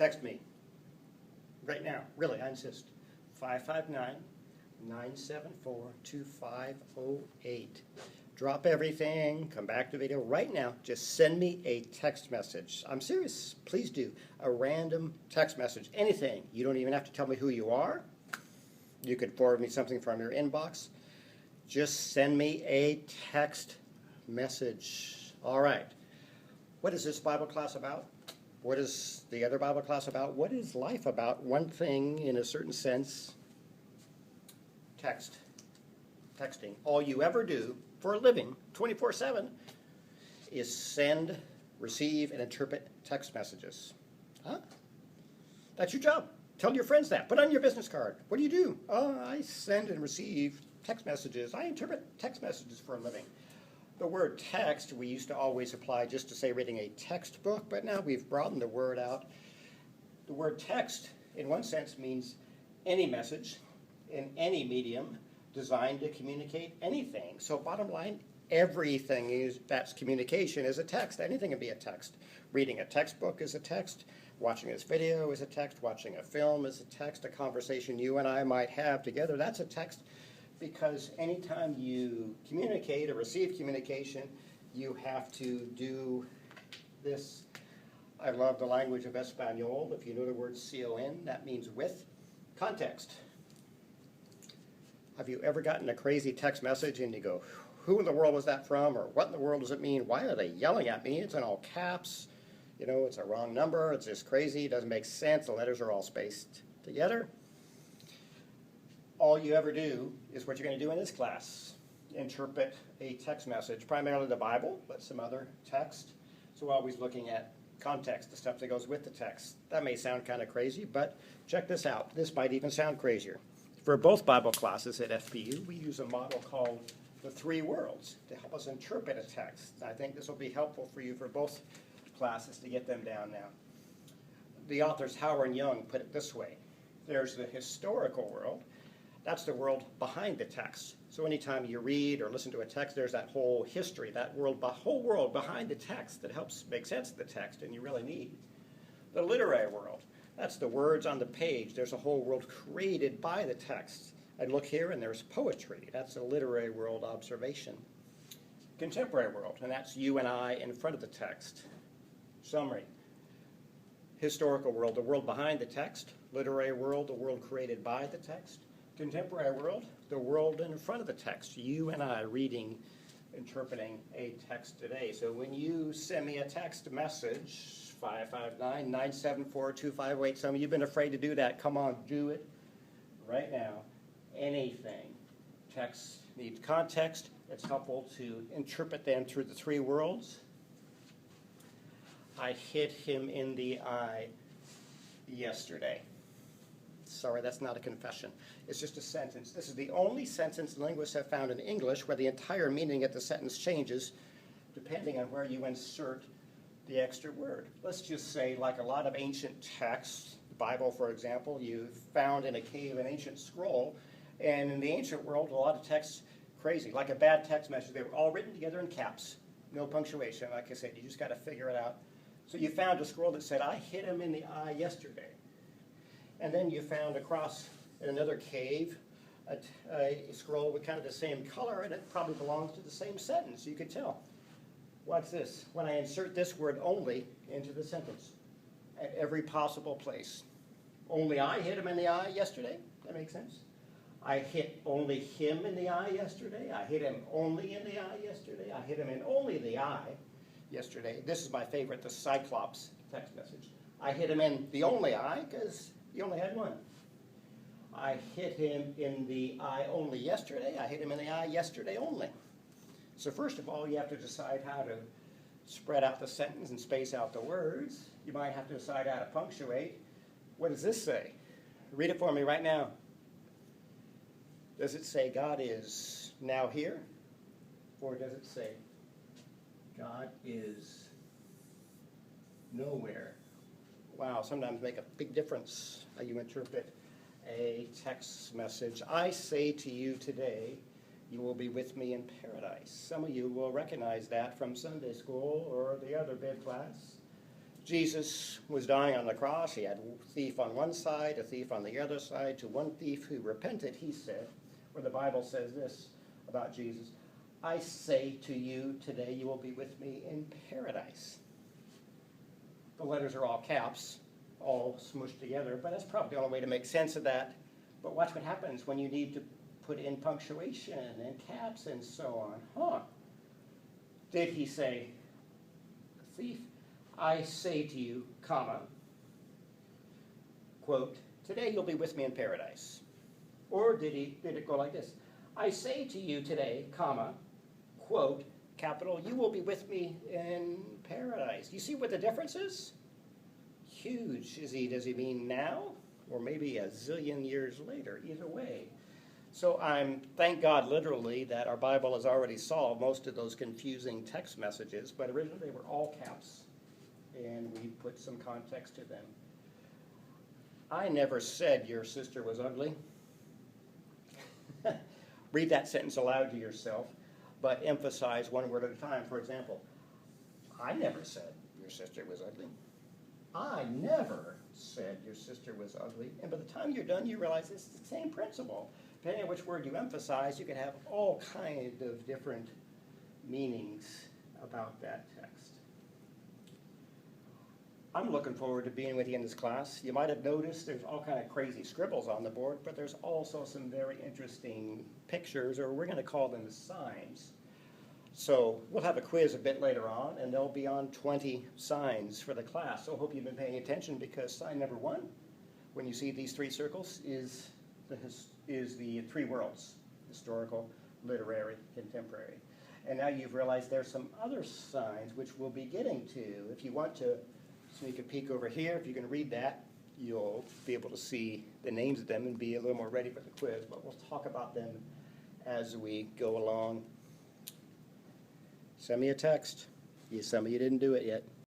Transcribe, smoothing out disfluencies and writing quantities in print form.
Text me right now. Really, I insist. 559-974-2508. Drop everything. Come back to video right now. Just send me a text message. I'm serious. Please do. A random text message. Anything. You don't even have to tell me who you are. You could forward me something from your inbox. Just send me a text message. All right. What is this Bible class about? What is the other Bible class about? What is life about? One thing, in a certain sense, texting. All you ever do for a living, 24/7, is send, receive, and interpret text messages. Huh? That's your job. Tell your friends that. Put it on your business card. What do you do? Oh, I send and receive text messages. I interpret text messages for a living. The word text we used to always apply just to say reading a textbook, but now we've broadened the word out. The word text, in one sense, means any message in any medium designed to communicate anything. So bottom line, everything that's communication is a text. Anything can be a text. Reading a textbook is a text. Watching this video is a text. Watching a film is a text. A conversation you and I might have together, that's a text. Because anytime you communicate or receive communication, you have to do this. I love the language of Espanol. If you know the word con, that means with context. Have you ever gotten a crazy text message and you go, who in the world was that from? Or what in the world does it mean? Why are they yelling at me? It's in all caps. You know, it's a wrong number. It's just crazy. It doesn't make sense. The letters are all spaced together. All you ever do is what you're going to do in this class. Interpret a text message, primarily the Bible, but some other text. So we're always looking at context, the stuff that goes with the text. That may sound kind of crazy, but check this out. This might even sound crazier. For both Bible classes at FPU, we use a model called the three worlds to help us interpret a text. I think this will be helpful for you for both classes to get them down now. The authors Howard and Young put it this way. There's the historical world. That's the world behind the text. So anytime you read or listen to a text, there's that whole history, that whole world behind the text that helps make sense of the text and you really need. The literary world, that's the words on the page. There's a whole world created by the text. I look here and there's poetry. That's a literary world observation. Contemporary world, and that's you and I in front of the text. Summary. Historical world, the world behind the text. Literary world, the world created by the text. Contemporary world, the world in front of the text. You and I reading, interpreting a text today. So when you send me a text message, 559-974-2508, some of you have been afraid to do that. Come on, do it right now. Anything. Text needs context. It's helpful to interpret them through the three worlds. I hit him in the eye yesterday. Sorry, that's not a confession. It's just a sentence. This is the only sentence linguists have found in English where the entire meaning of the sentence changes depending on where you insert the extra word. Let's just say, like a lot of ancient texts, the Bible, for example, you found in a cave an ancient scroll, and in the ancient world, a lot of texts, crazy, like a bad text message. They were all written together in caps, no punctuation. Like I said, you just got to figure it out. So you found a scroll that said, I hit him in the eye yesterday. And then you found across in another cave a scroll with kind of the same color, and it probably belongs to the same sentence. You could tell. Watch this. When I insert this word only into the sentence at every possible place. Only I hit him in the eye yesterday. That makes sense? I hit only him in the eye yesterday. I hit him only in the eye yesterday. I hit him in only the eye yesterday. This is my favorite, the Cyclops text message. I hit him in the only eye because he only had one. I hit him in the eye only yesterday. I hit him in the eye yesterday only. So first of all, you have to decide how to spread out the sentence and space out the words. You might have to decide how to punctuate. What does this say? Read it for me right now. Does it say God is now here? Or does it say God is nowhere? Wow, sometimes make a big difference how you interpret a text message. I say to you today, you will be with me in paradise. Some of you will recognize that from Sunday school or the other bid class. Jesus was dying on the cross. He had a thief on one side, a thief on the other side. To one thief who repented, he said, where the Bible says this about Jesus, I say to you, today you will be with me in paradise. The letters are all caps, all smushed together, but that's probably the only way to make sense of that. But watch what happens when you need to put in punctuation and caps and so on. Did he say, thief, I say to you, comma, quote, today you'll be with me in paradise? Or did it go like this? I say to you today, comma, quote, capital, you will be with me in paradise. You see what the difference is? Huge. Does he mean now? Or maybe a zillion years later? Either way. So thank God, literally, that our Bible has already solved most of those confusing text messages, but originally they were all caps, and we put some context to them. I never said your sister was ugly. Read that sentence aloud to yourself, but emphasize one word at a time. For example, I never said your sister was ugly. I never said your sister was ugly. And by the time you're done, you realize it's the same principle. Depending on which word you emphasize, you can have all kinds of different meanings about that text. I'm looking forward to being with you in this class. You might have noticed there's all kind of crazy scribbles on the board, but there's also some very interesting pictures, or we're going to call them signs. So we'll have a quiz a bit later on, and there'll be on 20 signs for the class. So I hope you've been paying attention, because sign number 1, when you see these 3 circles, is the 3 worlds: historical, literary, contemporary. And now you've realized there's some other signs which we'll be getting to. If you want to sneak a peek over here, if you can read that, you'll be able to see the names of them and be a little more ready for the quiz. But we'll talk about them as we go along. Send me a text. Some of you didn't do it yet.